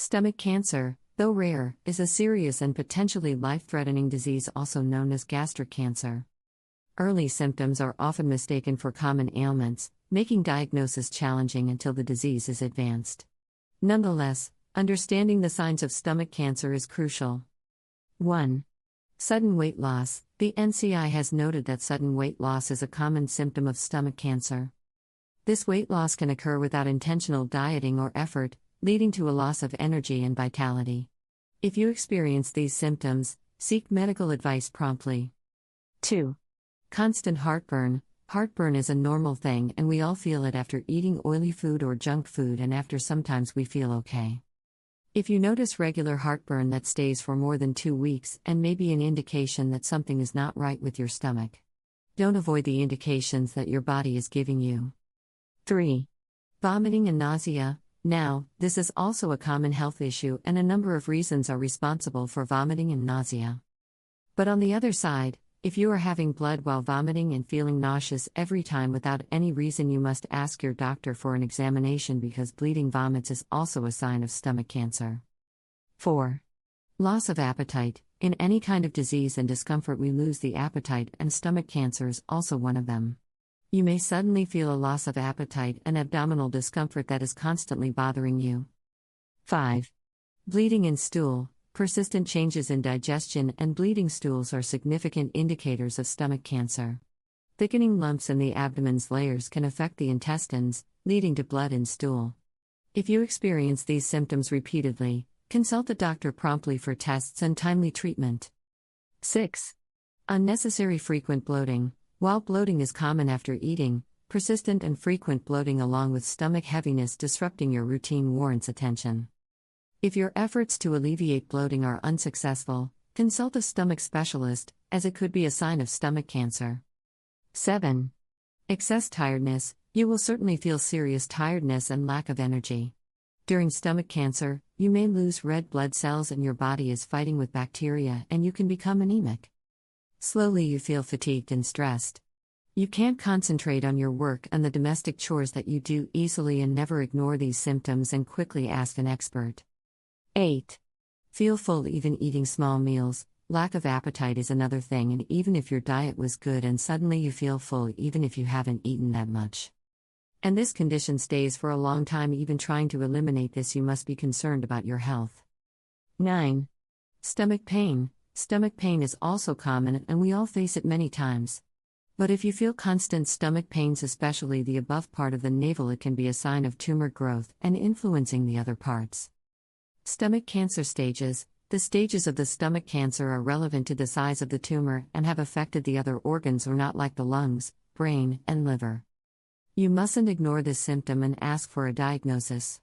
Stomach cancer, though rare, is a serious and potentially life-threatening disease also known as gastric cancer. Early symptoms are often mistaken for common ailments, making diagnosis challenging until the disease is advanced. Nonetheless, understanding the signs of stomach cancer is crucial. 1. Sudden weight loss. The NCI has noted that sudden weight loss is a common symptom of stomach cancer. This weight loss can occur without intentional dieting or effort, leading to a loss of energy and vitality. If you experience these symptoms, seek medical advice promptly. 2. Constant heartburn. Heartburn is a normal thing and we all feel it after eating oily food or junk food, and after sometimes we feel okay. If you notice regular heartburn that stays for more than 2 weeks and may be an indication that something is not right with your stomach. Don't avoid the indications that your body is giving you. 3. Vomiting and nausea. Now, this is also a common health issue and a number of reasons are responsible for vomiting and nausea. But on the other side, if you are having blood while vomiting and feeling nauseous every time without any reason, you must ask your doctor for an examination because bleeding vomits is also a sign of stomach cancer. 4. Loss of appetite. In any kind of disease and discomfort we lose the appetite, and stomach cancer is also one of them. You may suddenly feel a loss of appetite and abdominal discomfort that is constantly bothering you. 5. Bleeding in stool. Persistent changes in digestion and bleeding stools are significant indicators of stomach cancer. Thickening lumps in the abdomen's layers can affect the intestines, leading to blood in stool. If you experience these symptoms repeatedly, consult a doctor promptly for tests and timely treatment. 6. Unnecessary frequent bloating. While bloating is common after eating, persistent and frequent bloating along with stomach heaviness disrupting your routine warrants attention. If your efforts to alleviate bloating are unsuccessful, consult a stomach specialist, as it could be a sign of stomach cancer. 7. Excess tiredness. You will certainly feel serious tiredness and lack of energy. During stomach cancer, you may lose red blood cells and your body is fighting with bacteria and you can become anemic. Slowly you feel fatigued and stressed. You can't concentrate on your work and the domestic chores that you do easily, and never ignore these symptoms and quickly ask an expert. 8. Feel full even eating small meals. Lack of appetite is another thing, and even if your diet was good and suddenly you feel full even if you haven't eaten that much. And this condition stays for a long time. Even trying to eliminate this, you must be concerned about your health. 9. Stomach pain. Stomach pain is also common and we all face it many times. But if you feel constant stomach pains, especially the above part of the navel, it can be a sign of tumor growth and influencing the other parts. Stomach cancer stages. The stages of the stomach cancer are relevant to the size of the tumor and have affected the other organs or not, like the lungs, brain, and liver. You mustn't ignore this symptom and ask for a diagnosis.